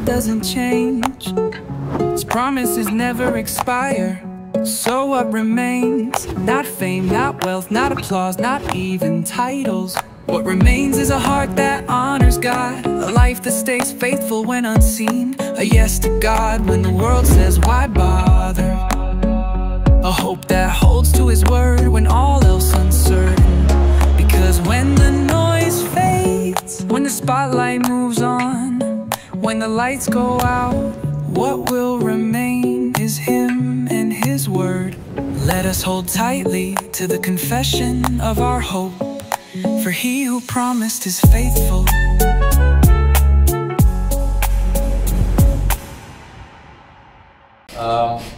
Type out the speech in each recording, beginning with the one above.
God doesn't change. His promises never expire. So what remains? Not fame, not wealth, not applause, not even titles. What remains is a heart that honors God, a life that stays faithful when unseen, a yes to God when the world says why bother, a hope that holds to His word when all else uncertain. Because when the noise fades, when the spotlight moves on, when the lights go out, what will remain is Him and His word. Let us hold tightly to the confession of our hope, for He who promised is faithful.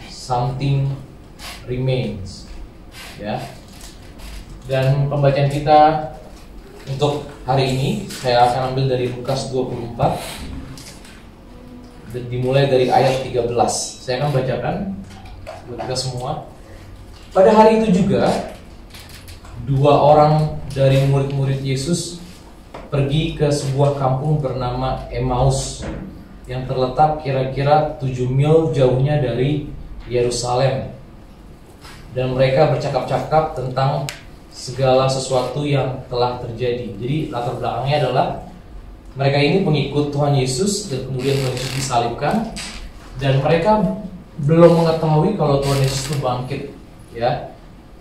Something remains, ya. Dan pembacaan kita untuk hari ini saya akan ambil dari Lukas 24, dimulai dari ayat 13. Saya akan bacakan buat kita semua. Pada hari itu juga, dua orang dari murid-murid Yesus pergi ke sebuah kampung bernama Emmaus yang terletak kira-kira 7 mil jauhnya dari Yerusalem. Dan mereka bercakap-cakap tentang segala sesuatu yang telah terjadi. Jadi latar belakangnya adalah mereka ini pengikut Tuhan Yesus dan kemudian Tuhan Yesus disalibkan, dan mereka belum mengetahui kalau Tuhan Yesus itu bangkit, ya.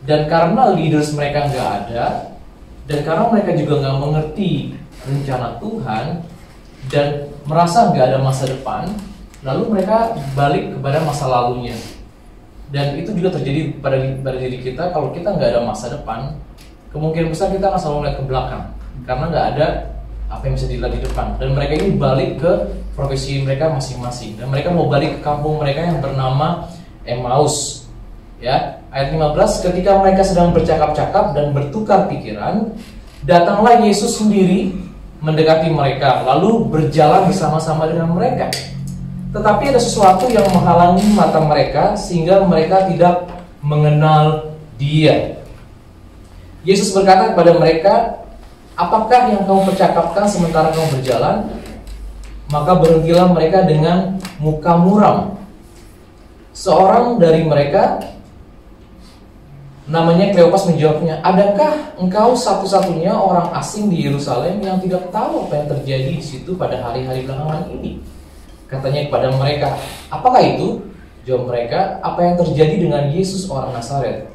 Dan karena leaders mereka nggak ada, dan karena mereka juga nggak mengerti rencana Tuhan dan merasa nggak ada masa depan, lalu mereka balik kepada masa lalunya. Dan itu juga terjadi pada diri kita. Kalau kita nggak ada masa depan, kemungkinan besar kita akan selalu melihat ke belakang karena nggak ada apa yang bisa dilihat di depan. Dan mereka ini balik ke profesi mereka masing-masing, dan mereka mau balik ke kampung mereka yang bernama Emmaus, ya. Ayat 15, ketika mereka sedang bercakap-cakap dan bertukar pikiran, datanglah Yesus sendiri mendekati mereka, lalu berjalan bersama-sama dengan mereka. Tetapi ada sesuatu yang menghalangi mata mereka sehingga mereka tidak mengenal Dia. Yesus berkata kepada mereka, apakah yang kamu percakapkan sementara kamu berjalan? Maka berhentilah mereka dengan muka muram. Seorang dari mereka, namanya Kleopas, menjawabnya, adakah engkau satu-satunya orang asing di Yerusalem yang tidak tahu apa yang terjadi di situ pada hari-hari belakangan ini? Katanya kepada mereka, apakah itu? Jawab mereka, apa yang terjadi dengan Yesus orang Nazaret.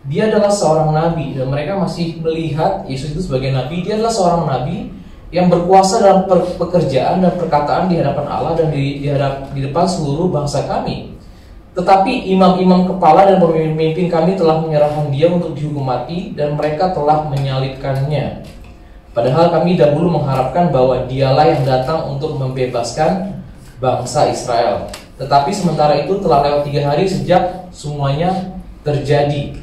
Dia adalah seorang nabi, dan mereka masih melihat Yesus itu sebagai nabi. Dia adalah seorang nabi yang berkuasa dalam pekerjaan dan perkataan di hadapan Allah dan di depan seluruh bangsa kami. Tetapi imam-imam kepala dan pemimpin kami telah menyerahkan Dia untuk dihukum mati, dan mereka telah menyalibkannya. Padahal kami dahulu mengharapkan bahwa Dialah yang datang untuk membebaskan bangsa Israel. Tetapi sementara itu telah lewat 3 hari sejak semuanya terjadi.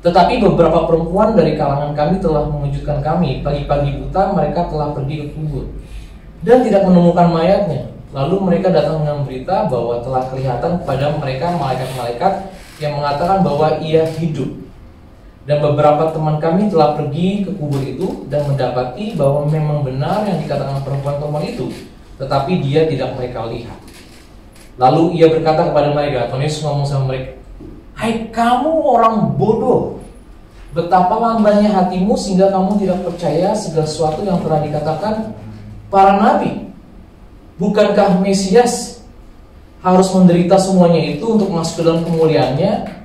Tetapi beberapa perempuan dari kalangan kami telah mengejutkan kami. Pagi-pagi buta mereka telah pergi ke kubur dan tidak menemukan mayatnya. Lalu mereka datang dengan berita bahwa telah kelihatan kepada mereka malaikat-malaikat yang mengatakan bahwa Ia hidup. Dan beberapa teman kami telah pergi ke kubur itu dan mendapati bahwa memang benar yang dikatakan perempuan-perempuan itu, tetapi Dia tidak mereka lihat. Lalu Ia berkata kepada mereka, Tuhan Yesus ngomong sama mereka, hai kamu orang bodoh, betapa lambannya hatimu sehingga kamu tidak percaya segala sesuatu yang telah dikatakan para nabi. Bukankah Mesias harus menderita semuanya itu untuk masuk ke dalam kemuliaannya?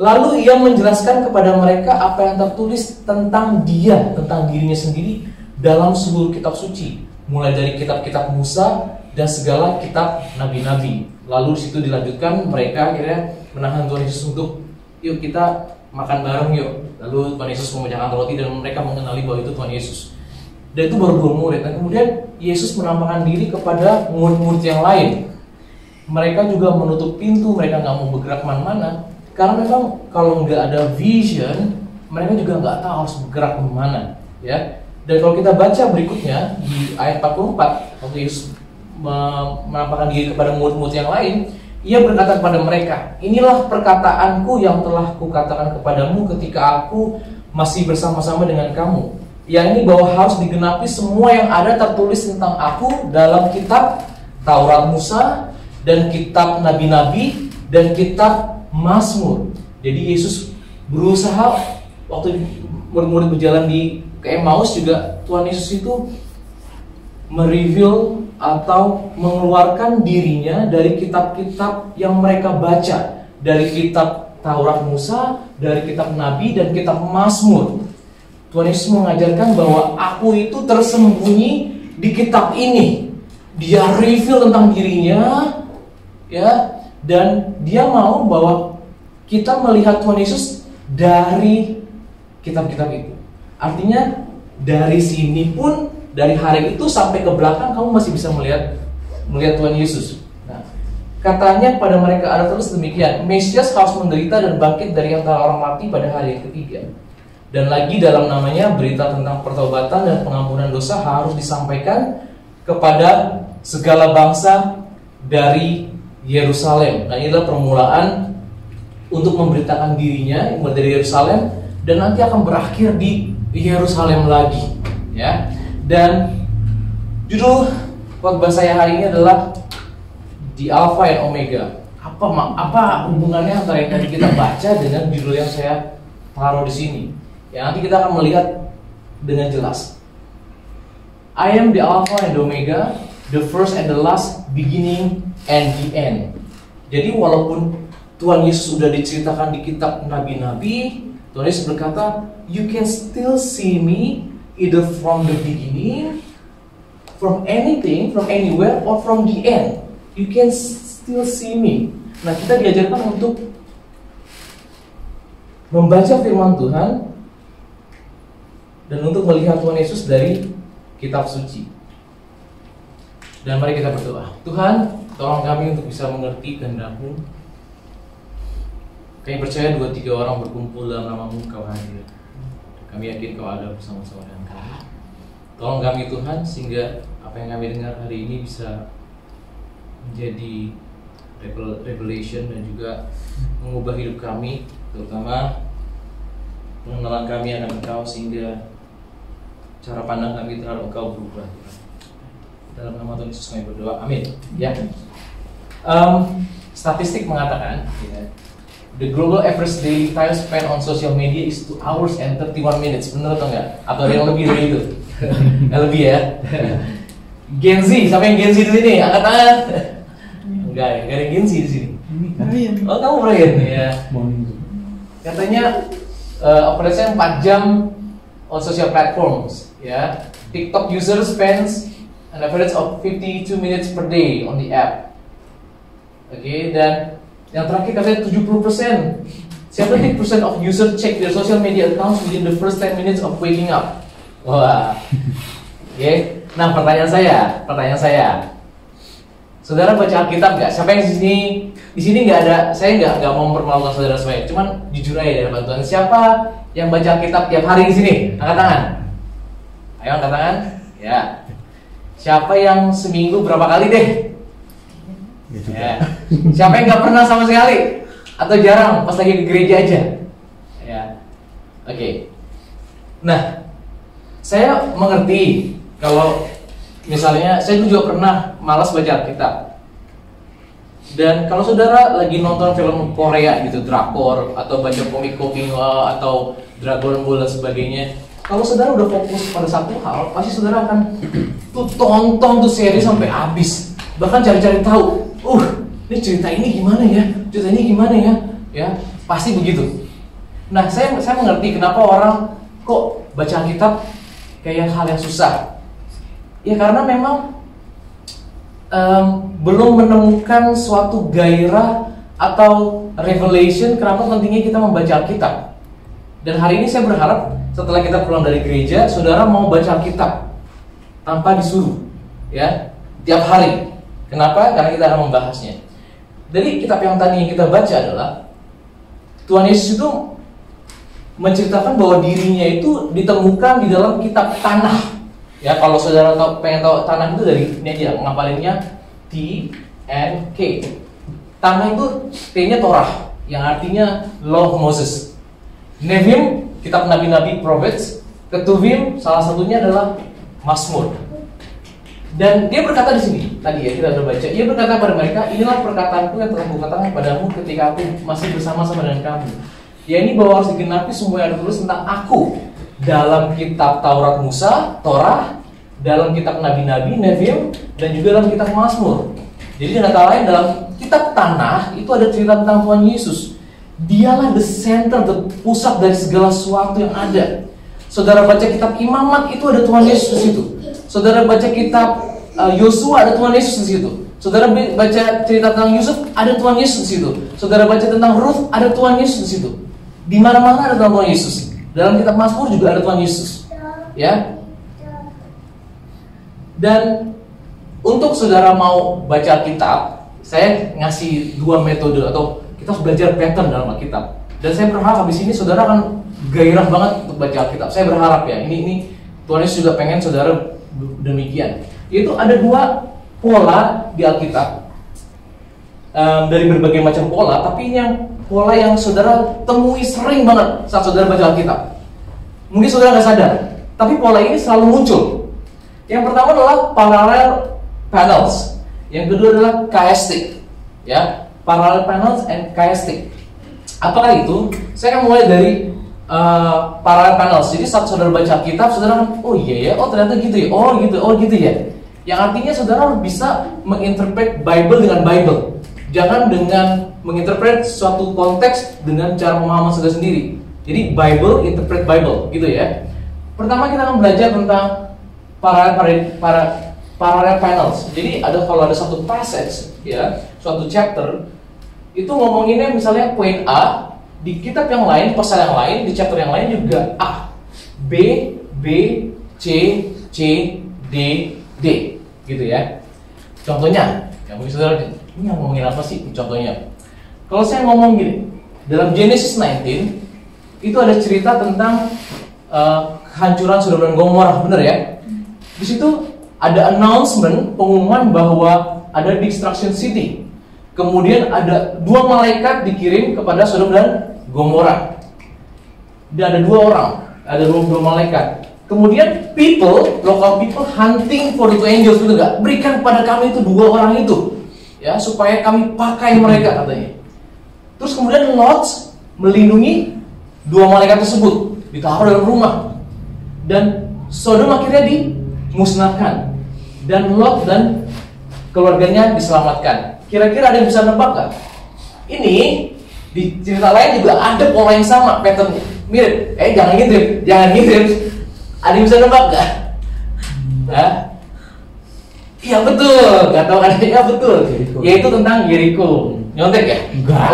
Lalu Ia menjelaskan kepada mereka apa yang tertulis tentang Dia, tentang dirinya sendiri dalam seluruh kitab suci, mulai dari kitab-kitab Musa dan segala kitab nabi-nabi. Lalu di situ dilanjutkan, mereka akhirnya menahan Tuhan Yesus untuk, yuk kita makan bareng yuk. Lalu Tuhan Yesus memecahkan roti dan mereka mengenali bahwa itu Tuhan Yesus. Dan itu baru 2 murid. Dan kemudian Yesus menampakkan diri kepada murid-murid yang lain. Mereka juga menutup pintu, mereka nggak mau bergerak kemana-mana. Karena memang kalau nggak ada vision, mereka juga nggak tahu harus bergerak kemana, ya. Dan kalau kita baca berikutnya di ayat 44, waktu Yesus menampakkan diri kepada murid-murid yang lain, Ia berkata kepada mereka, inilah perkataanku yang telah kukatakan kepadamu ketika aku masih bersama-sama dengan kamu. Yang ini bahwa harus digenapi semua yang ada tertulis tentang aku dalam kitab Taurat Musa, dan kitab Nabi-Nabi, dan kitab Mazmur. Jadi Yesus berusaha waktu murid-murid berjalan ke Emmaus juga, Tuhan Yesus itu mereveal atau mengeluarkan dirinya dari kitab-kitab yang mereka baca, dari kitab Taurat Musa, dari kitab Nabi, dan kitab Mazmur. Tuhan Yesus mengajarkan bahwa aku itu tersembunyi di kitab ini. Dia reveal tentang dirinya, ya, dan dia mau bahwa kita melihat Tuhan Yesus dari kitab-kitab itu. Artinya dari sini pun, dari hari itu sampai ke belakang kamu masih bisa melihat Tuhan Yesus. Nah, katanya pada mereka ada terus demikian, Mesias harus menderita dan bangkit dari antara orang mati pada hari yang ketiga. Dan lagi dalam namanya berita tentang pertobatan dan pengampunan dosa harus disampaikan kepada segala bangsa dari Yerusalem. Nah, inilah permulaan untuk memberitakan dirinya dari Yerusalem, dan nanti akan berakhir di Yerusalem lagi, ya. Dan judul khotbah saya hari ini adalah The Alpha and Omega. Apa hubungannya antara yang tadi kita baca dengan judul yang saya taruh di sini? Ya, nanti kita akan melihat dengan jelas. I am the Alpha and the Omega, the first and the last, beginning and the end. Jadi walaupun Tuhan Yesus sudah diceritakan di kitab Nabi-Nabi, Tuhan Yesus berkata, you can still see me either from the beginning, from anything, from anywhere, or from the end. You can still see me. Nah, kita diajarkan untuk membaca firman Tuhan dan untuk melihat Tuhan Yesus dari kitab suci. Dan mari kita berdoa. Tuhan, tolong kami untuk bisa mengerti kehendak-Mu. Kami percaya 2-3 orang berkumpul dalam nama-Mu, Kau hadir. Kami yakin Kau ada bersama-sama dengan kami. Tolong kami Tuhan, sehingga apa yang kami dengar hari ini bisa menjadi revelation dan juga mengubah hidup kami, terutama pengenalan kami akan Engkau, sehingga cara pandang kami terhadap Engkau berubah. Dalam nama Tuhan Yesus kami berdoa, amin. Ya, statistik mengatakan, ya, the global average daily time spent on social media is 2 hours and 31 minutes. Benar atau enggak? Atau ada yang lebih dari itu? Lebih ya. Gen Z, siapa yang Gen Z di sini? Angkat tangan. Enggak ya, enggak ada Gen Z di sini. Oh, kamu Brian ya. Katanya operasinya 4 jam on social platforms, ya. TikTok user spends an average of 52 minutes per day on the app. Oke, dan yang terakhir katanya 70%. 70% of user check their social media accounts within the first 10 minutes of waking up. Wah. Oke. Nah, pertanyaan saya. Saudara baca Alkitab nggak? Siapa yang di sini nggak ada? Saya nggak mau mempermalukan saudara saya. Cuman jujur aja dari bantuan. Siapa yang baca Alkitab tiap hari di sini? Angkat tangan. Ayo angkat tangan. Ya. Siapa yang seminggu berapa kali deh? Ya. Siapa yang nggak pernah sama sekali? Atau jarang pas lagi ke gereja aja? Ya. Oke. Nah, saya mengerti kalau misalnya saya juga pernah malas baca Alkitab. Dan kalau saudara lagi nonton film Korea gitu, drakor, atau baca komik-komik atau Dragon Ball dan sebagainya, kalau saudara udah fokus pada satu hal, pasti saudara akan tonton tuh seri sampai habis. Bahkan cari-cari tahu, ini cerita ini gimana ya? Cerita ini gimana ya? Ya, pasti begitu. Nah, saya mengerti kenapa orang kok baca Alkitab kayak hal yang susah. Ya karena memang belum menemukan suatu gairah atau revelation kenapa pentingnya kita membaca Alkitab. Dan hari ini saya berharap setelah kita pulang dari gereja, saudara mau baca Alkitab tanpa disuruh, ya, tiap hari. Kenapa? Karena kita akan membahasnya. Dari kitab yang tadi yang kita baca adalah Tuhan Yesus itu menceritakan bahwa dirinya itu ditemukan di dalam kitab Tanakh. Ya, kalau saudara pengen tahu Tanakh itu dari ini aja, ngapalinnya T-N-K. Tanakh itu T-nya Torah, yang artinya Law of Moses. Nevim, kitab Nabi-Nabi, Prophets. Ketuvim, salah satunya adalah Mazmur. Dan dia berkata di sini, tadi ya kita udah baca, ia berkata pada mereka, inilah perkataanku yang telah kukatakan padamu ketika aku masih bersama-sama dengan kamu. Ya ini bahwa harus digenapi semua yang ditulis tentang aku dalam kitab Taurat Musa, Torah, dalam kitab Nabi-Nabi, Nevi'im, dan juga dalam kitab Mazmur. Jadi dengan kata lain dalam kitab Tanah itu ada cerita tentang Tuhan Yesus. Dialah the center, the pusat dari segala sesuatu yang ada. Saudara baca kitab Imamat itu ada Tuhan Yesus di situ. Saudara baca kitab Yosua ada Tuhan Yesus di situ. Saudara baca cerita tentang Yusuf ada Tuhan Yesus di situ. Saudara baca tentang Ruth ada Tuhan Yesus di situ. Di mana-mana ada Tuhan Yesus. Dalam kitab Mazmur juga ada Tuhan Yesus. Ya. Dan untuk saudara mau baca kitab, saya ngasih 2 metode atau kita harus belajar pattern dalam Alkitab. Dan saya berharap habis ini saudara akan gairah banget untuk baca Alkitab. Saya berharap ya. Ini Tuhan Yesus juga pengen saudara demikian. Yaitu ada 2 pola di Alkitab dari berbagai macam pola, tapi yang pola yang saudara temui sering banget saat saudara baca Alkitab. Mungkin saudara nggak sadar, tapi pola ini selalu muncul. Yang pertama adalah parallel panels, yang kedua adalah chiastic, ya, parallel panels and chiastic. Apakah itu? Saya akan mulai dari parallel panels. Jadi saat saudara baca Alkitab, saudara kan, oh iya ya, oh ternyata gitu ya, oh gitu ya. Yang artinya saudara bisa menginterpret Bible dengan Bible. Jangan dengan menginterpret suatu konteks dengan cara pemahaman saudara sendiri. Jadi Bible, interpret Bible, gitu ya. Pertama kita akan belajar tentang parallel panels. Jadi kalau ada satu passage, ya, suatu chapter, itu ngomonginnya misalnya poin A, di kitab yang lain, pasal yang lain, di chapter yang lain juga A, B, C, D, D, gitu ya. Contohnya, yang mungkin saudara, ini yang ngomongin apa sih? Contohnya, kalau saya ngomong gini, dalam Genesis 19 itu ada cerita tentang kehancuran Sodom dan Gomora, benar ya? Di situ ada announcement, pengumuman bahwa ada destruction city. Kemudian ada 2 malaikat dikirim kepada Sodom dan Gomora. Dan ada 2 orang, ada 2 malaikat. Kemudian local people hunting for the 2 angels, betul nggak? Berikan kepada kami itu 2 orang itu, ya, supaya kami pakai mereka, katanya. Terus kemudian Lot melindungi 2 malaikat tersebut, ditaruh dalam rumah, dan Sodom akhirnya dimusnahkan, dan Lot dan keluarganya diselamatkan. Kira-kira ada yang bisa nebak nggak? Ini di cerita lain juga ada pola yang sama, pattern mirip. Jangan ngintip. Ada yang bisa nebak nggak? Iya betul, nggak tahu kan? Ya betul. Yaitu tentang Jericho. Nyontek ya? Enggak.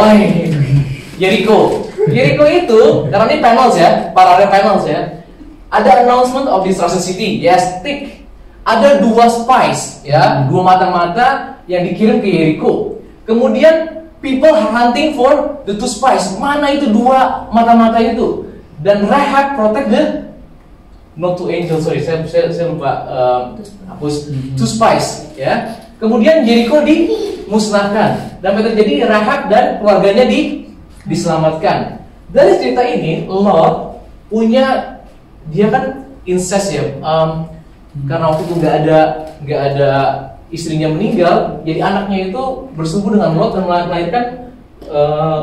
Jericho itu, karena ini panels ya, parallel panels ya. Ada announcement of destruction city, yes, tick. Ada 2 spies, ya, 2 mata-mata yang dikirim ke Jericho. Kemudian people hunting for the 2 spies. Mana itu 2 mata-mata itu? Dan Rahab protect the not 2 angels, sorry, saya lupa hapus 2 spies, ya. Kemudian Jericho dimusnahkan, dan terjadi Rahab dan keluarganya diselamatkan. Dari cerita ini, Lot punya, dia kan incest ya, karena waktu itu nggak ada istrinya meninggal, jadi anaknya itu bersetubuh dengan Lot dan melahirkan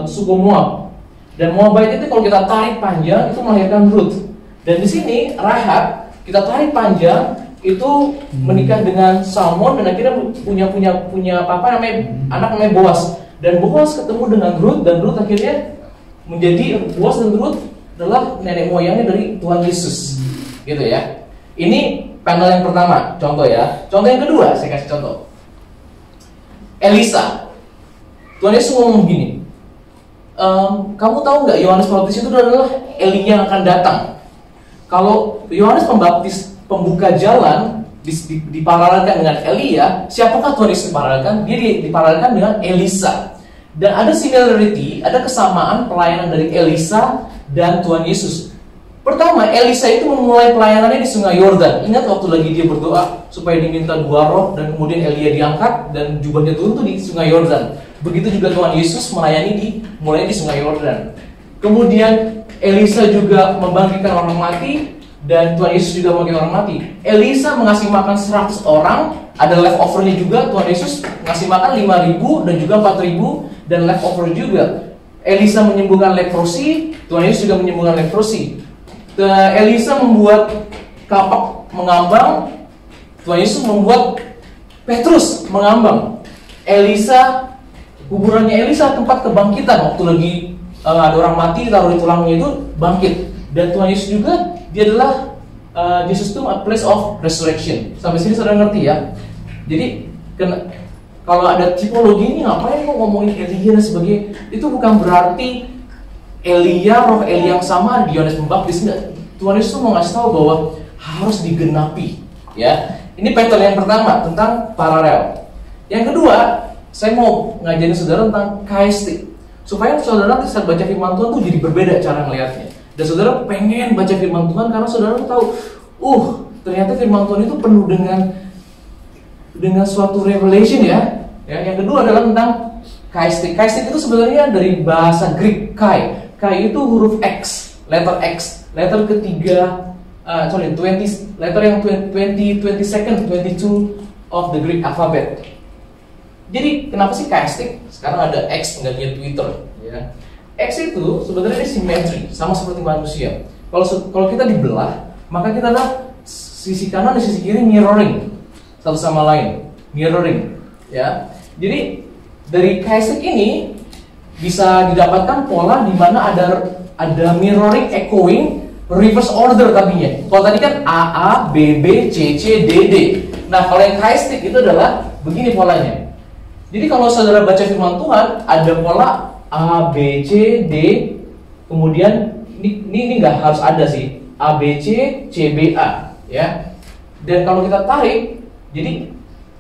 suku Moab. Dan Moabite itu kalau kita tarik panjang itu melahirkan Ruth. Dan di sini Rahab kita tarik panjang itu menikah dengan Salmon dan akhirnya punya papa anak namanya Boaz. Dan Boaz ketemu dengan Ruth, dan Ruth akhirnya menjadi Boaz, dan Ruth adalah nenek moyangnya dari Tuhan Yesus, gitu ya. Ini panel yang pertama, contoh ya. Contoh yang kedua, saya kasih contoh. Elisa. Tuhan Yesus ngomong begini, kamu tahu nggak Yohanes Pembaptis itu adalah Elia yang akan datang. Kalau Yohanes Pembaptis pembuka jalan diparalelkan dengan Elia, siapakah Tuhan Yesus diparalelkan? Dia diparalelkan dengan Elisa. Dan ada similarity, ada kesamaan pelayanan dari Elisa dan Tuhan Yesus. Pertama, Elisa itu memulai pelayanannya di Sungai Yordan. Ingat waktu lagi dia berdoa supaya diminta 2 roh, dan kemudian Elia diangkat dan jubahnya turun tuh di Sungai Yordan. Begitu juga Tuhan Yesus melayani mulai di Sungai Yordan. Kemudian Elisa juga membangkitkan orang mati, dan Tuhan Yesus juga membangkitkan orang mati. Elisa mengasih makan 100 orang, ada leftovernya juga. Tuhan Yesus ngasih makan 5.000 dan juga 4.000 dan leftover juga. Elisa menyembuhkan leprosi, Tuhan Yesus juga menyembuhkan leprosi. Elisa membuat kapak mengambang, Tuhan Yesus membuat Petrus mengambang. Kuburannya Elisa tempat kebangkitan, waktu lagi ada orang mati taruh di tulangnya itu bangkit. Dan Tuhan Yesus juga dia adalah Jesus itu a place of resurrection. Sampai sini saudara ngerti ya. Jadi kalau ada tipologi ini ngapain kok ngomongin Elia dan sebagainya? Itu bukan berarti roh Elia yang sama di Yohanes Pembaptis, enggak. Tuhan Yesus mau ngasih tahu bahwa harus digenapi, ya. Ini pattern yang pertama tentang paralel. Yang kedua, saya mau ngajarin saudara tentang kaistik, supaya saudara nanti saat baca firman Tuhan tuh jadi berbeda cara ngelihatnya. Dan saudara pengen baca firman Tuhan karena saudara tahu, ternyata firman Tuhan itu penuh dengan suatu revelation ya. Yang kedua adalah tentang kaistik. Kaistik itu sebenarnya dari bahasa Greek kai. Kai itu huruf X, letter ketiga, 20, letter yang 22 of the Greek alphabet. Jadi kenapa sih kaistik? Sekarang ada X penggantian Twitter, ya. X itu sebenarnya simetri, sama seperti manusia. Kalau kita dibelah, maka kita ada sisi kanan dan sisi kiri mirroring satu sama lain, ya. Jadi dari kaistik ini bisa didapatkan pola di mana ada mirroring, echoing, reverse order tadinya. Kalau tadi kan A, B, C, D. Nah, kalau yang kaistik itu adalah begini polanya. Jadi kalau saudara baca firman Tuhan, ada pola A, B, C, D, kemudian ini nggak harus ada sih, A, B, C, B, A, ya. Dan kalau kita tarik, jadi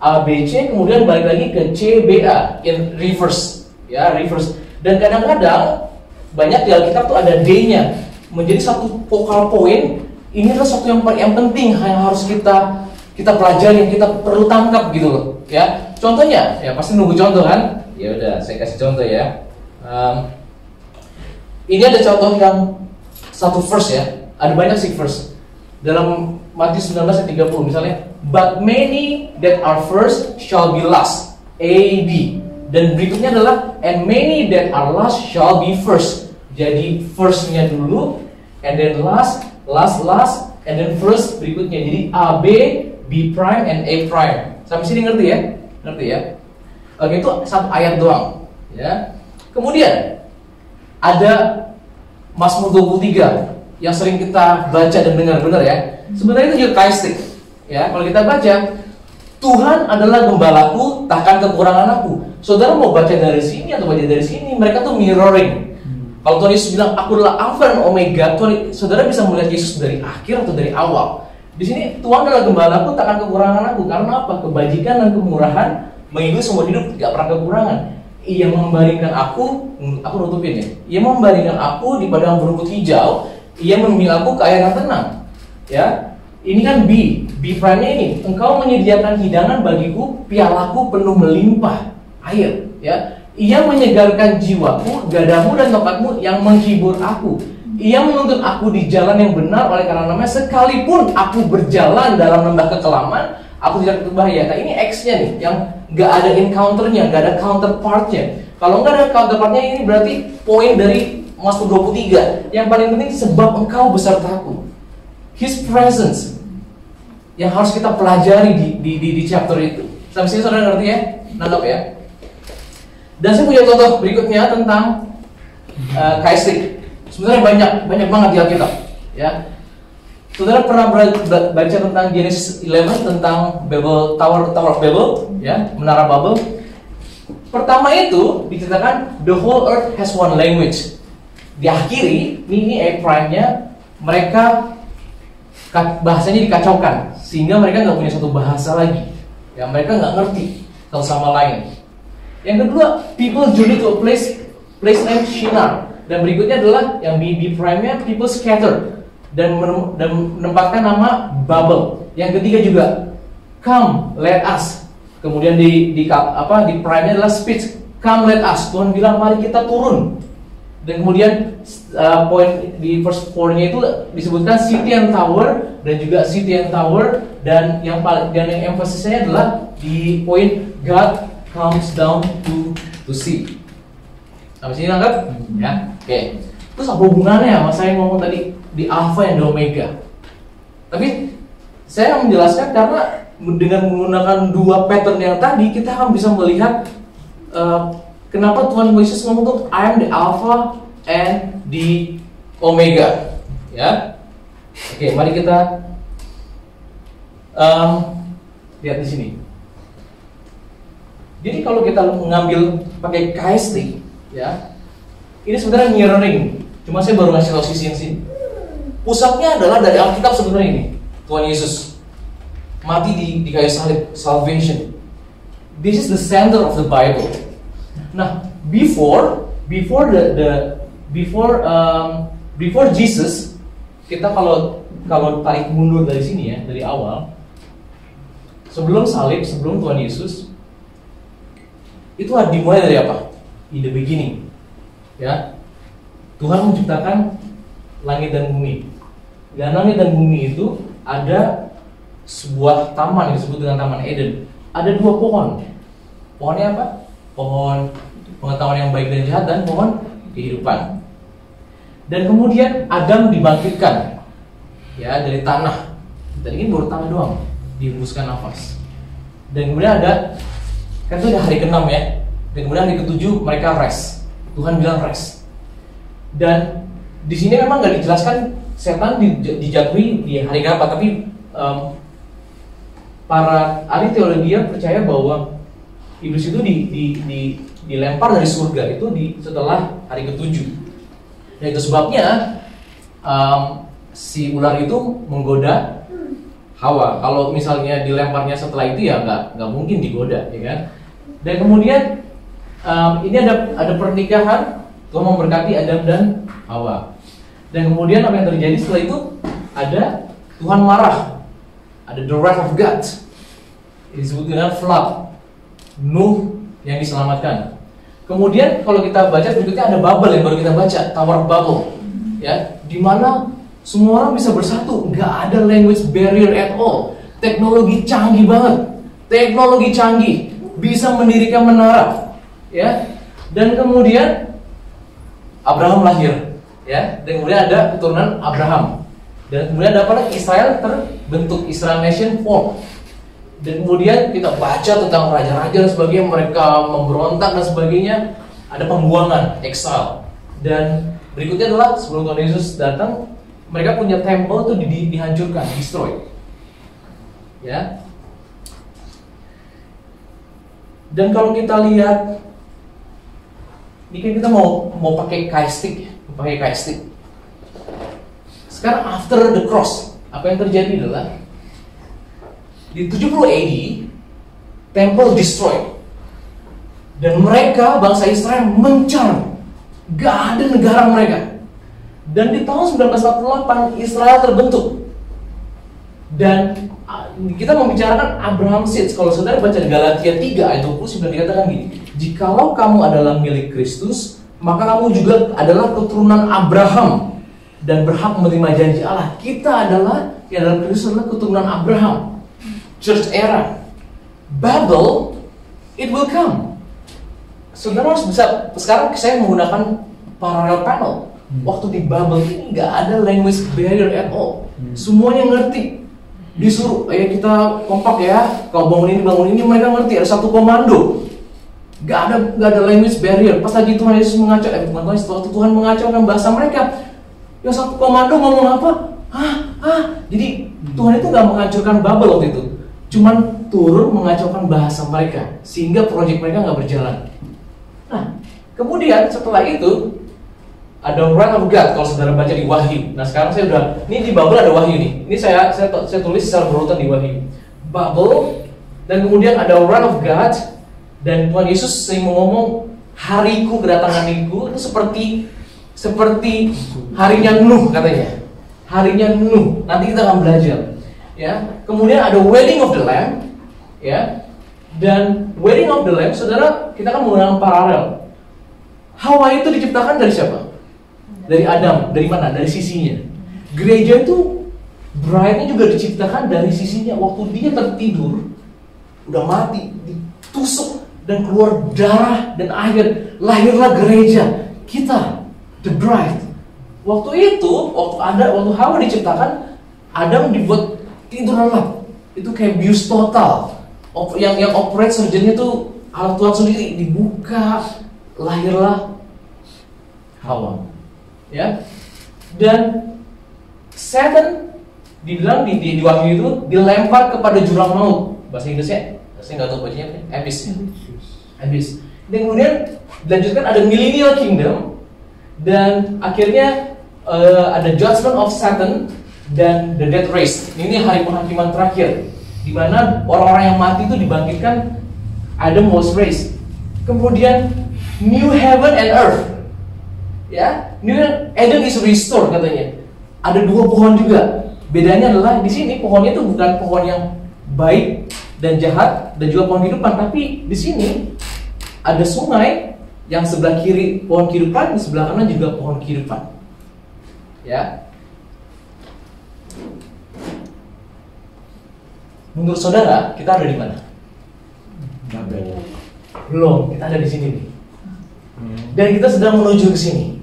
A, B, C, kemudian balik lagi ke C, B, A, in reverse, ya, reverse. Dan kadang-kadang banyak di Alkitab tuh ada D-nya, menjadi satu focal point. Ini adalah satu yang penting yang harus kita pelajari, yang kita perlu tangkap gitu loh, ya. Contohnya, ya pasti nunggu contoh kan? Ya udah, saya kasih contoh ya. Ini ada contoh yang satu verse ya. Ada banyak sih verse. Dalam Matius 19 ayat 30 misalnya, but many that are first shall be last. A, B. Dan berikutnya adalah and many that are last shall be first. Jadi first-nya dulu, and then last, and then first berikutnya. Jadi A, B, B prime, and A prime. Sampai sini ngerti ya? Ngerti ya? Oke, itu satu ayat doang, ya. Kemudian ada Mazmur 23 yang sering kita baca dan dengar, benar ya? Sebenarnya itu juga kaistik, ya. Kalau kita baca, Tuhan adalah gembalaku, takkan kekurangan aku. Saudara mau baca dari sini atau baca dari sini, mereka tuh mirroring. Kalau Tuhan Yesus bilang, aku adalah Alpha dan Omega, saudara bisa melihat Yesus dari akhir atau dari awal. Di sini Tuhan adalah gembalaku, takkan kekurangan aku. Karena apa? Kebajikan dan kemurahan mengikuti semua hidup, tidak pernah kekurangan. Ia membaringkan aku nutupin ya. Ia membaringkan aku di padang berumput hijau. Ia membimbing aku ke air yang tenang. Ya, ini kan B prime-nya ini. Engkau menyediakan hidangan bagiku, pialaku penuh melimpah air. Ya, ia menyegarkan jiwaku, gadamu dan tongkatmu yang menghibur aku. Ia menuntun aku di jalan yang benar oleh karena namanya. Sekalipun aku berjalan dalam lembah kekelaman, aku tidak berbahaya. Nah, ini X-nya nih, yang nggak ada encounter-nya, nggak ada counterpart-nya. Kalau nggak ada counterpart-nya, ini berarti poin dari Mazmur 23. Yang paling penting, sebab engkau besertaku. His presence yang harus kita pelajari di chapter itu. Sampai sini saudara ngerti ya? Nangkap ya? Dan saya punya contoh berikutnya tentang kaistik. Sebenarnya banyak banget di Alkitab, ya. Saudara pernah baca tentang Genesis 11 tentang Tower of Babel, ya, Menara Babel. Pertama itu diceritakan the whole earth has one language. Diakhiri, ini A prime-nya, mereka bahasanya dikacaukan sehingga mereka nggak punya satu bahasa lagi. Ya, mereka nggak ngerti satu sama lain. Yang kedua, people journey to a place named Shinar. Dan berikutnya adalah yang B prime-nya, people scatter dan menempatkan nama Babel. Yang ketiga juga come let us. Kemudian di prime-nya adalah speech, come let us. Tuhan bilang mari kita turun. Dan kemudian poin di verse 4-nya itu disebutkan city and tower dan juga city and tower, dan yang emphasisnya adalah di poin God comes down to see. Sampai sini nangkep? Ya. Oke. Terus apa hubungannya sama saya ngomong tadi di alpha and omega? Tapi saya menjelaskan karena dengan menggunakan dua pattern yang tadi kita akan bisa melihat kenapa Tuhan Yesus ngomong tuh I am the alpha and the omega, ya. Oke, mari kita lihat di sini. Jadi kalau kita mengambil pakai KST, ya, ini sebenarnya mirroring. Cuma saya baru ngasih tahu sisi yang sini. Pusatnya adalah dari Alkitab sebenarnya ini. Tuhan Yesus mati di kayu salib, salvation. This is the center of the Bible. Nah, before Jesus, kita kalau tarik mundur dari sini ya, dari awal, sebelum salib, sebelum Tuhan Yesus, itu dimulai dari apa? In the beginning, ya. Tuhan menciptakan langit dan bumi. Dan langit dan bumi itu ada sebuah taman yang disebut dengan Taman Eden. Ada dua pohon. Pohonnya apa? Pohon pengetahuan yang baik dan jahat dan pohon kehidupan. Dan kemudian Adam dibangkitkan, ya, dari tanah. Dan ini baru tanah doang, dihembuskan nafas. Dan kemudian kan itu udah hari ke-6 ya. Dan kemudian hari ke-7 mereka rest. Tuhan bilang rest. Dan di sini memang nggak dijelaskan setan dijatuhi di hari keberapa, tapi para ahli teologi percaya bahwa iblis itu dilempar dari surga itu setelah hari ke-7. Dan itu sebabnya si ular itu menggoda Hawa. Kalau misalnya dilemparnya setelah itu ya nggak mungkin digoda, ya kan? Dan kemudian ini ada pernikahan. Tuhan memberkati Adam dan Hawa. Dan kemudian apa yang terjadi setelah itu? Ada Tuhan marah. Ada the wrath of God. Ini disebut dengan flood. Nuh yang diselamatkan. Kemudian kalau kita baca berikutnya ada Babel yang baru kita baca, Tower of Babel, ya, di mana semua orang bisa bersatu, nggak ada language barrier at all. Teknologi canggih banget, teknologi canggih, bisa mendirikan menara, ya. Dan kemudian Abraham lahir, ya. Dan kemudian ada keturunan Abraham. Dan kemudian ada apa lagi? Israel terbentuk, Israel Nation form. Dan kemudian kita baca tentang raja-raja dan sebagainya, mereka memberontak dan sebagainya, ada pembuangan, exile. Dan berikutnya adalah sebelum Tuhan Yesus datang, mereka punya temple itu dihancurkan, destroy. Ya. Dan kalau kita lihat, ini kan kita mau pakai kaistik, Sekarang after the cross, apa yang terjadi adalah di 70 AD, temple destroy. Dan mereka, bangsa Israel, mencar. Gak ada negara mereka. Dan di tahun 1948, Israel terbentuk. Dan kita membicarakan Abraham Seeds. Kalau saudara baca di Galatia 3 ayat 29 dikatakan gini, jikalau kamu adalah milik Kristus, maka kamu juga adalah keturunan Abraham dan berhak menerima janji Allah. Kita adalah, yang dalam Kristus adalah keturunan Abraham. Church era. Babel, it will come. Saudara harus bisa. Sekarang saya menggunakan parallel panel. Waktu di Babel ini nggak ada language barrier at all. Semuanya ngerti. Disuruh, ayo kita kompak ya. Kalau bangun ini, mereka ngerti. Ada satu komando. Gak ada language barrier. Pas lagi Tuhan Yesus mengacau, waktu Tuhan mengacaukan bahasa mereka, yang satu komando ngomong apa? Jadi Tuhan itu nggak menghancurkan Babel waktu itu. Cuman turun mengacaukan bahasa mereka sehingga proyek mereka nggak berjalan. Nah, kemudian setelah itu ada wrath of God kalau saudara baca di Wahyu. Nah, sekarang saya udah, ini di Babel ada Wahyu nih. Ini saya tulis secara berurutan di Wahyu. Babel, dan kemudian ada wrath of God, dan Tuhan Yesus sering ngomong hariku, kedatanganiku itu seperti harinya Nuh katanya. Harinya Nuh. Nanti kita akan belajar. Ya, kemudian ada wedding of the Lamb, ya, dan wedding of the Lamb, saudara, kita kan menggunakan paralel. Hawa itu diciptakan dari siapa? Dari Adam, dari mana? Dari sisinya. Gereja itu bride-nya juga diciptakan dari sisinya. Waktu dia tertidur, udah mati, ditusuk dan keluar darah dan air, lahirlah gereja. Kita, the bride. Waktu itu, waktu Hawa diciptakan, Adam dibuat tidur lelap. Itu kayak bius total. Yang operate surgeonnya tuh alat Tuhan sendiri, dibuka, lahirlah Hawa. Ya, dan Satan dibilang di Wahyu itu dilempar kepada jurang maut. Bahasa Inggrisnya, saya nggak tahu bacanya apa. Abyss. Dan kemudian dilanjutkan ada millennial kingdom, dan akhirnya ada judgment of Satan dan the death race. Ini hari penghakiman terakhir, di mana orang-orang yang mati itu dibangkitkan. Adam was raised. Kemudian new heaven and earth. Ya, New Eden is restored katanya. Ada 2 pohon juga. Bedanya adalah di sini pohonnya itu bukan pohon yang baik dan jahat dan juga pohon kehidupan, tapi di sini ada sungai yang sebelah kiri pohon kehidupan, di sebelah kanan juga pohon kehidupan. Ya. Menurut saudara, kita ada di mana? Belum, kita ada di sini nih. Dan kita sedang menuju ke sini.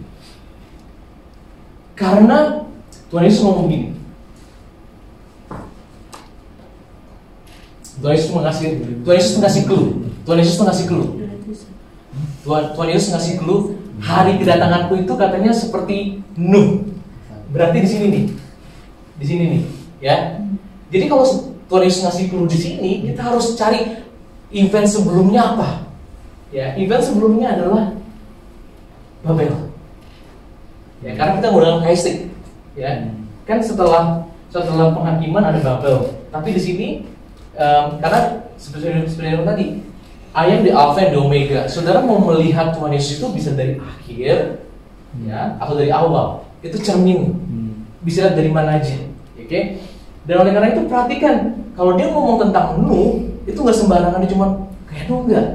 Karena Tuhan Yesus ngomong begini. Tuhan Yesus mengasih clue. Tuhan Yesus ngasih clue. Hari kedatanganku itu katanya seperti Nuh. Berarti di sini nih, ya. Jadi kalau Tuhan Yesus ngasih clue di sini, kita harus cari event sebelumnya apa? Ya, event sebelumnya adalah Babel. Ya, karena kita menggunakan kaistik, ya. Kan setelah penghakiman ada Babel. Tapi di sini karena seperti yang tadi, I am the Alpha and the Omega. Saudara mau melihat Tuhan Yesus itu bisa dari akhir, ya, atau dari awal. Itu cermin. Bisa lihat dari mana aja, oke? Dan oleh karena itu perhatikan, kalau dia ngomong tentang Nuh, itu nggak sembarangan, dia cuma kayak Nuh, enggak.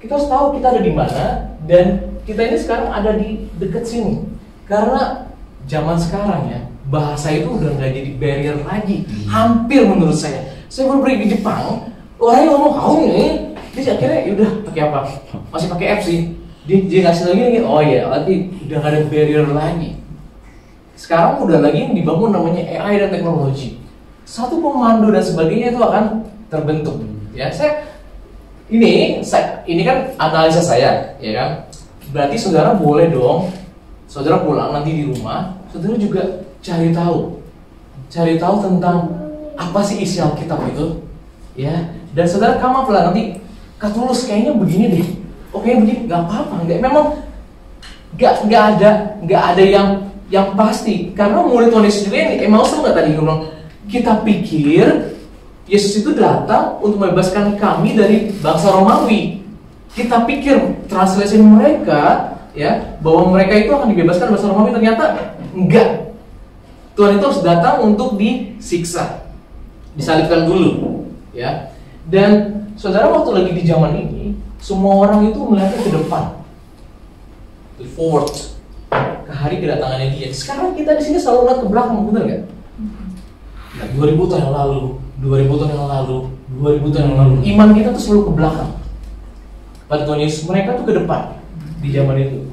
Kita harus tahu kita ada di mana, dan kita ini sekarang ada di dekat sini. Karena zaman sekarang ya, bahasa itu udah nggak jadi barrier lagi. Hampir menurut saya. Saya baru pergi di Jepang, orang yang ngomong kau nih, dia akhirnya udah pakai apa? Masih pakai app sih. Dia ngasih lagi, oh ya, nanti udah nggak ada barrier lagi. Sekarang udah lagi yang dibangun namanya AI dan teknologi. Satu komando dan sebagainya itu akan terbentuk. Ya, ini kan analisa saya, ya kan. Berarti saudara boleh dong. Saudara pulang nanti di rumah, saudara juga cari tahu tentang apa sih isi Alkitab itu, ya. Dan saudara come up lah nanti, Katulus kayaknya begini deh, oke begini, nggak apa-apa, memang nggak ada yang pasti. Karena murid Tuhan Yesus juga yang Emmaus tuh nggak tadi ngomong, kita pikir Yesus itu datang untuk membebaskan kami dari bangsa Romawi. Kita pikir translasi mereka, ya, bahwa mereka itu akan dibebaskan dari bangsa Romawi, ternyata enggak. Tuhan itu harus datang untuk disiksa, disalibkan dulu, ya. Dan saudara, waktu lagi di zaman ini, semua orang itu melihatnya ke depan, to forward, ke hari kedatangannya Dia. Sekarang kita di sini selalu melihat ke belakang, benar nggak? 2000 tahun yang lalu, 2000 tahun yang lalu, 2000 tahun yang lalu. Iman kita tuh selalu ke belakang. Pada Tuhan Yesus, mereka tuh ke depan di zaman itu.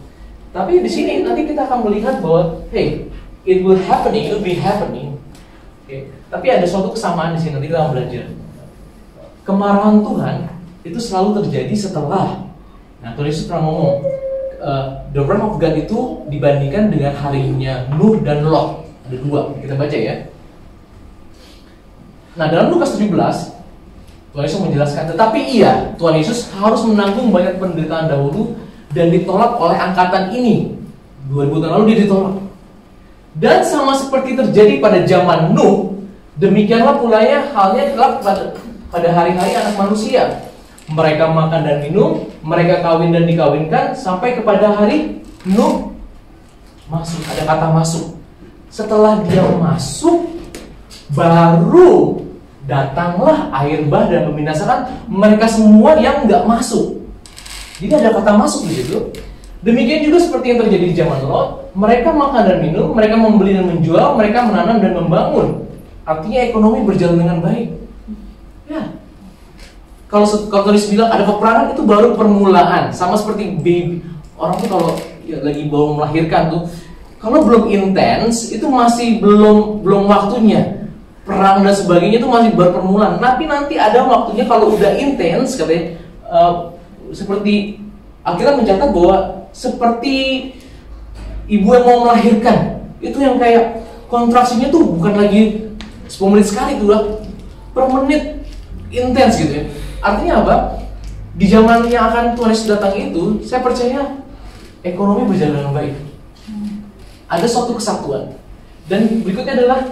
Tapi di sini nanti kita akan melihat bahwa, hey, it will be happening. Okay. Tapi ada suatu kesamaan di sini, nanti kita akan belajar. Kemarahan Tuhan itu selalu terjadi setelah. Nah, Tuhan Yesus pernah ngomong, the wrath of God itu dibandingkan dengan harinya Nuh dan Lot. Ada 2, kita baca ya. Nah, dalam Lukas 17, Tuhan Yesus menjelaskan, tetapi iya, Tuhan Yesus harus menanggung banyak penderitaan dahulu dan ditolak oleh angkatan ini. 2000 tahun lalu dia ditolak. Dan sama seperti terjadi pada zaman Nuh, demikianlah pulanya halnya kelak pada hari-hari anak manusia. Mereka makan dan minum, mereka kawin dan dikawinkan, sampai kepada hari Nuh masuk. Ada kata masuk. Setelah dia masuk, baru datanglah air bah dan membinasakan mereka semua yang nggak masuk. Jadi ada kata masuk di situ. Demikian juga seperti yang terjadi di zaman Lot. mereka makan dan minum, mereka membeli dan menjual, mereka menanam dan membangun. Artinya ekonomi berjalan dengan baik. Ya. Kalau tulis bilang ada peperangan, itu baru permulaan. Sama seperti baby. Orang tuh kalau ya, lagi baru melahirkan tuh, kalau belum intens, itu masih belum waktunya. Perang dan sebagainya itu masih baru permulaan. Tapi nanti ada waktunya kalau udah intens, katanya seperti Alkitab mencatat bahwa seperti ibu yang mau melahirkan, itu yang kayak kontraksinya tuh bukan lagi 10 menit sekali tuh lah, per menit intens gitu ya. Artinya apa? Di zaman yang akan Tuhan Yesus datang itu, saya percaya ekonomi berjalan dengan baik. Ada suatu kesatuan. Dan berikutnya adalah,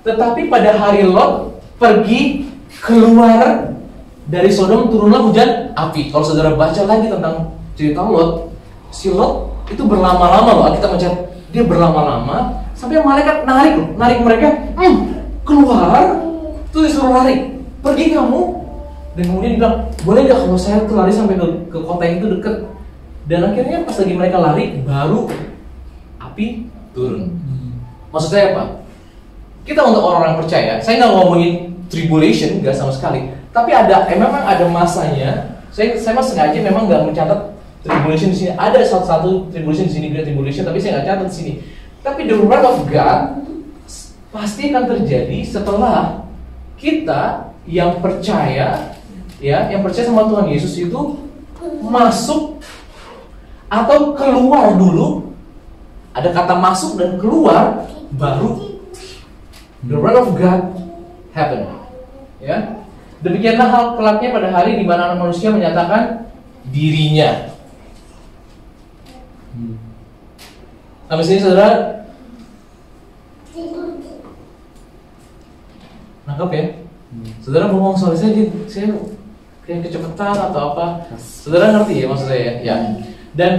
tetapi pada hari Lot pergi keluar dari Sodom, turunlah hujan api. Kalau saudara baca lagi tentang cerita Lot, si Lot itu berlama-lama loh. Kita mencatat dia berlama-lama sampai malaikat narik mereka keluar, tuh disuruh lari, pergi kamu. Dan kemudian bilang, boleh nggak kalau saya tuh lari sampai ke kota yang itu deket? Dan akhirnya pas lagi mereka lari, baru api turun. Maksud saya apa? Kita untuk orang-orang percaya, saya nggak ngomongin tribulation, nggak sama sekali. Tapi memang ada masanya. Saya sengaja memang nggak mencatat tribulation di sini. Ada satu tribulation di sini, great tribulation, tapi saya nggak catat di sini. Tapi the word of God pasti akan terjadi setelah kita yang percaya, ya, yang percaya sama Tuhan Yesus itu masuk atau keluar dulu. Ada kata masuk dan keluar, baru the word of God happen. Ya, demikianlah hal kelaknya pada hari di mana anak manusia menyatakan dirinya. Sampai sini saudara nangkap ya? Saudara ngomong soal saya kayak kecepatan atau apa? Saudara ngerti ya maksud saya ya? Ya. Dan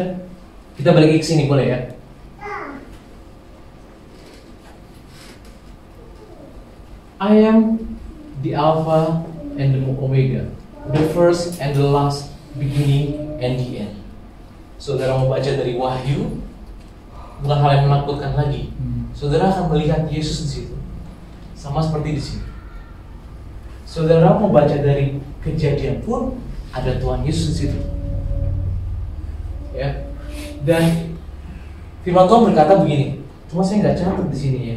kita balik ke sini boleh ya? I am the Alpha and the Omega, the first and the last, beginning and the end. Saudara mau baca dari Wahyu, bukan hal yang menakutkan lagi. Saudara akan melihat Yesus di situ, sama seperti di sini. Saudara mau baca dari Kejadian pun ada Tuhan Yesus di situ. Ya. Dan firman Tuhan berkata begini, cuma saya nggak catat di sini ya.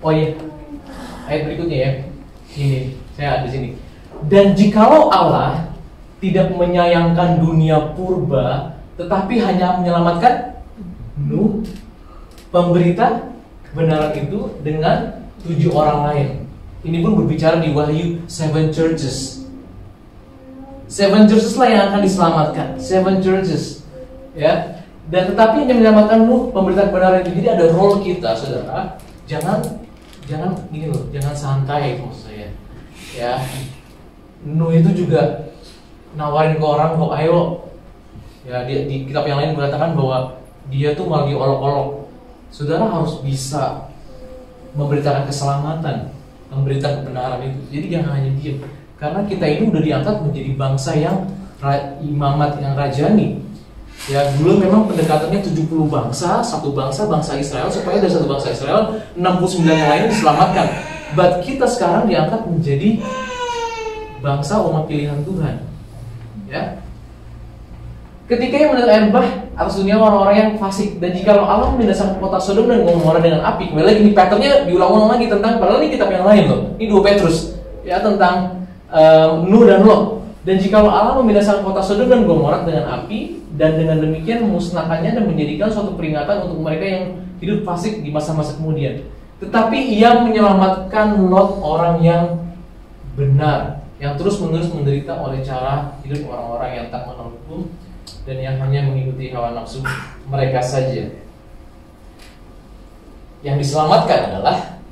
Oh iya, ayat berikutnya ya. Ini saya ada di sini. Dan jikalau Allah tidak menyayangkan dunia purba, tetapi hanya menyelamatkan Nuh, pemberita kebenaran itu dengan 7 orang lain. Ini pun berbicara di Wahyu 7 churches. 7 churches lah yang akan diselamatkan. 7 churches, ya. Dan tetapi hanya menyelamatkan Nuh, pemberita kebenaran itu. Jadi ada role kita, saudara. Jangan gini loh, jangan santai maksud saya. Ya, Nuh itu juga nawarin ke orang kok, ayo. Ya, di kitab yang lain mengatakan bahwa dia tuh malah diolok-olok. Saudara harus bisa memberitakan keselamatan, memberitakan kebenaran itu. Jadi jangan hanya diam. Karena kita ini udah diangkat menjadi bangsa yang imamat yang rajani. Ya, dulu memang pendekatannya 70 bangsa, satu bangsa Israel, supaya dari satu bangsa Israel 69 yang lain diselamatkan. But kita sekarang diangkat menjadi bangsa umat pilihan Tuhan. Ya. Ketika yang mendengar air bah atas dunia orang-orang yang fasik, dan jika Allah membinasakan kota Sodom dan Gomora dengan api. Kembali lagi, ini patternnya diulang-ulang lagi tentang, padahal ini kitab yang lain loh. Ini 2 Petrus, ya, tentang Nuh dan Lot. Dan jika Allah membinasakan kota Sodom dan Gomora dengan api, dan dengan demikian memusnahkannya dan menjadikan suatu peringatan untuk mereka yang hidup fasik di masa-masa kemudian. Tetapi ia menyelamatkan Lot, orang yang benar, yang terus-menerus menderita oleh cara hidup orang-orang yang tak mengenal hukum dan yang hanya mengikuti hawa nafsu mereka saja. Yang diselamatkan adalah,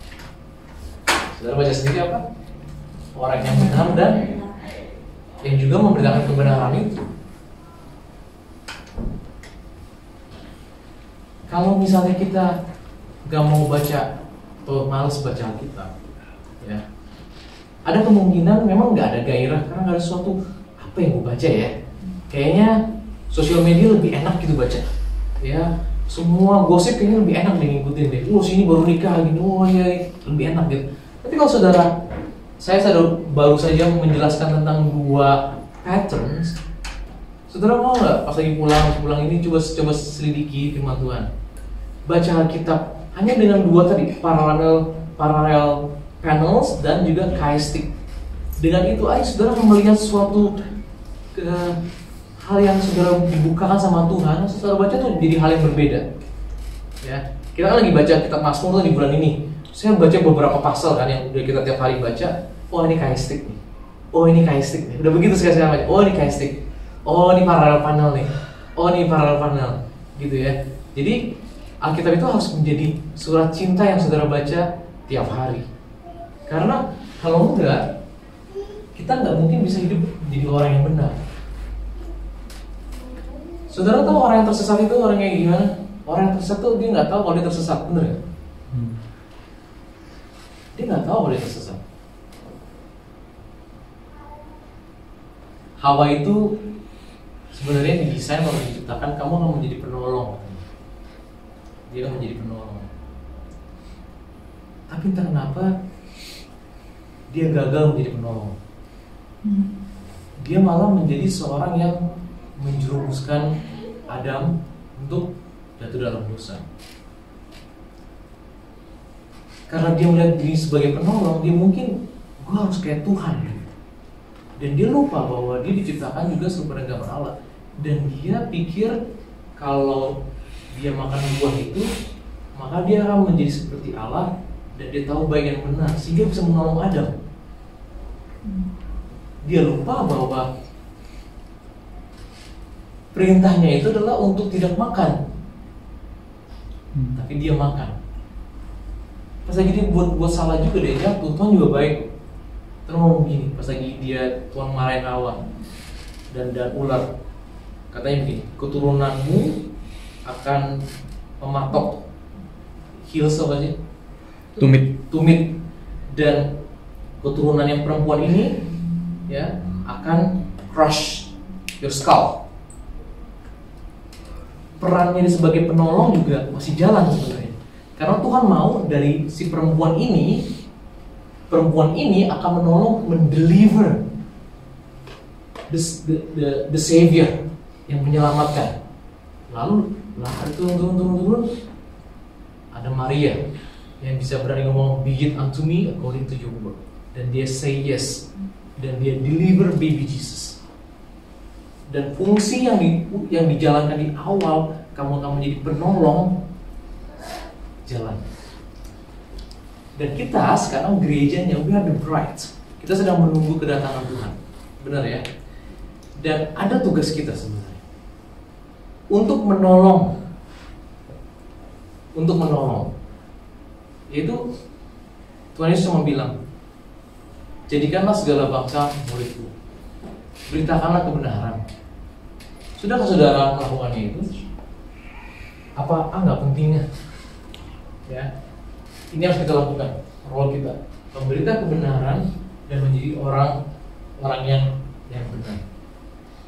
saudara baca sendiri apa? Orang yang benar dan yang juga memberitakan kebenaran itu. Kalau misalnya kita gak mau baca atau malas baca Alkitab, ya, ada kemungkinan memang gak ada gairah karena gak ada sesuatu apa yang gue baca ya. Kayaknya sosial media lebih enak gitu baca. ya semua gosip kayaknya lebih enak deh ngikutin deh. Oh sini baru nikah gini, oh ya lebih enak gitu. Tapi kalau saudara, saya baru saja menjelaskan tentang 2 patterns. Saudara mau nggak pas lagi pulang ini coba selidiki firman Tuhan. Baca Alkitab hanya dengan 2 tadi, parallel panels dan juga chiastic. Dengan itu aja saudara akan melihat suatu hal yang saudara dibukakan sama Tuhan. Saudara baca tuh jadi hal yang berbeda. Ya, kita kan lagi baca kitab Mazmur tuh di bulan ini. Saya baca beberapa pasal kan yang udah kita tiap hari baca. Oh ini chiastic nih. Oh ini chiastic nih. Udah begitu sekali baca. Oh ini chiastic. Oh ini parallel panel nih. Oh ini parallel panel. Gitu ya. Jadi Alkitab itu harus menjadi surat cinta yang saudara baca tiap hari. Karena kalau enggak, kita nggak mungkin bisa hidup menjadi orang yang benar. Saudara tahu orang yang tersesat itu orangnya gimana? Orang yang tersesat tuh dia nggak tahu kalau dia tersesat, bener ya? Dia nggak tahu kalau dia tersesat. Hawa itu sebenarnya didesain atau diciptakan kamu akan menjadi penolong. Dia akan menjadi penolong. Tapi entah kenapa dia gagal menjadi penolong. Dia malah menjadi seorang yang menjerumuskan Adam untuk jatuh dalam dosa. Karena dia melihat diri sebagai penolong, dia mungkin gue harus kayak Tuhan. Dan dia lupa bahwa dia diciptakan juga serupa dengan gambar Allah. Dan dia pikir kalau dia makan buah itu, maka dia akan menjadi seperti Allah dan dia tahu baik yang benar sehingga bisa menolong Adam. Dia lupa bahwa perintahnya itu adalah untuk tidak makan, tapi dia makan. Pas lagi dia buat salah juga dia jatuh, Tuhan juga baik. Terus ngomong begini, pas lagi Tuhan marahin Hawa dan ular, katanya begini, keturunanmu akan mematok heels apa sih? Tumit dan keturunan yang perempuan ini ya akan crush your skull. Perannya sebagai penolong juga masih jalan sebenarnya. Karena Tuhan mau dari si perempuan ini akan menolong, mendeliver the savior yang menyelamatkan. Lalu turun ada Maria yang bisa berani ngomong, be it unto me according to your word. Dan dia say yes, dan dia deliver baby Jesus. Dan fungsi yang dijalankan di awal, kamu akan menjadi penolong, jalan. Dan kita sekarang gerejanya, we are the bride. Kita sedang menunggu kedatangan Tuhan, benar ya? Dan ada tugas kita sebenarnya untuk menolong, yaitu Tuhan Yesus cuma bilang, jadikanlah segala bangsa muridku, beritakanlah kebenaran. Sudahkah saudara melakukannya itu? Apa nggak pentingnya? Ya, ini harus kita lakukan. Role kita memberita kebenaran dan menjadi orang yang benar.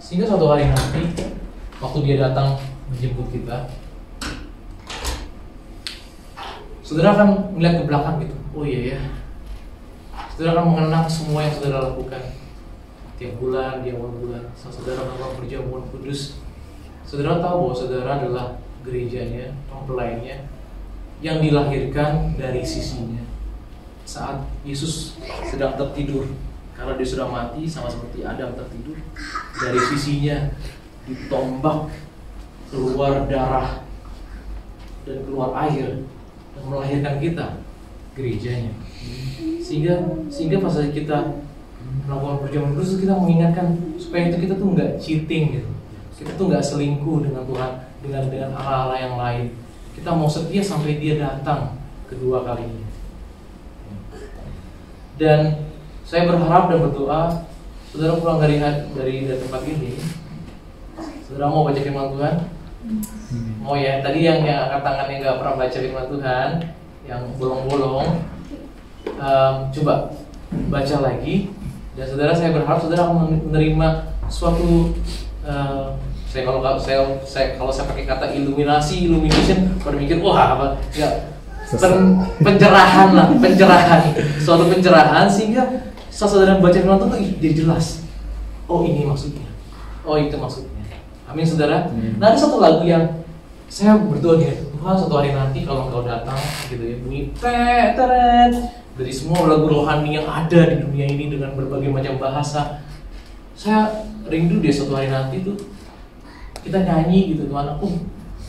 Sehingga suatu hari nanti, waktu dia datang menjemput kita, saudara akan melihat ke belakang gitu. Oh iya ya. Saudara akan mengenang semua yang saudara lakukan tiap bulan, di awal bulan. Saudara melakukan perjamuan kudus. Saudara tahu bahwa saudara adalah gerejanya, mempelainya, yang dilahirkan dari sisinya. Saat Yesus sedang tertidur, karena dia sudah mati, sama seperti Adam tertidur, dari sisinya ditombak, keluar darah dan keluar air, dan melahirkan kita, gerejanya. Sehingga pas kita melakukan perjamuan kudus, kita mengingatkan supaya itu kita tuh nggak cheating gitu. Kita tuh nggak selingkuh dengan Tuhan, dengan Allah-Allah yang lain. Kita mau setia sampai dia datang kedua kalinya. Dan saya berharap dan berdoa, saudara pulang dari tempat ini, saudara mau baca firman Tuhan? Mau ya? Tadi yang angkat tangan yang nggak pernah baca firman Tuhan, yang bolong-bolong, coba baca lagi. Dan saudara, saya berharap saudara akan menerima suatu Kalau saya pakai kata illumination, pada mikir wah apa ya, pencerahan lah, suatu pencerahan sehingga saat saudara baca firman Tuhan tuh jadi jelas. Oh ini maksudnya, oh itu maksudnya. Amin saudara. Nah ada satu lagu yang saya berdoa gini, Tuhan suatu hari nanti kalau Engkau datang gitu ya, bunyi teret dari semua lagu rohani yang ada di dunia ini dengan berbagai macam bahasa. Saya rindu deh suatu hari nanti tuh kita nyanyi gitu Tuhan, aku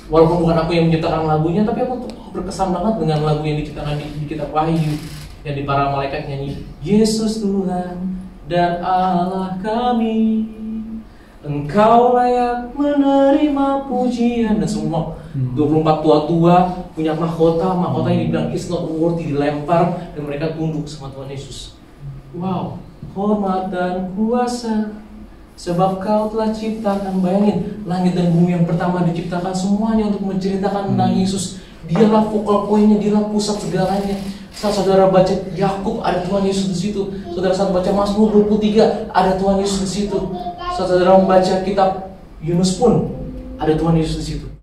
walaupun bukan aku yang menciptakan lagunya, tapi aku tuh berkesan banget dengan lagu yang diciptakan di kitab Wahyu, yang di para malaikat nyanyi, Yesus Tuhan dan Allah kami, Engkau layak menerima pujian. Dan semua 24 tua-tua punya mahkota yang dibilang it's not worthy, dilempar dan mereka tunduk sama Tuhan Yesus. Wow, hormat dan kuasa sebab Kau telah ciptakan. Bayangin, langit dan bumi yang pertama diciptakan semuanya untuk menceritakan tentang Yesus. Dialah focal pointnya, dialah pusat segalanya. Saat saudara baca Yakub, ada Tuhan Yesus di situ. Saudara saat baca Mazmur 23, ada Tuhan Yesus di situ. Saat saudara membaca kitab Yunus pun, ada Tuhan Yesus di situ.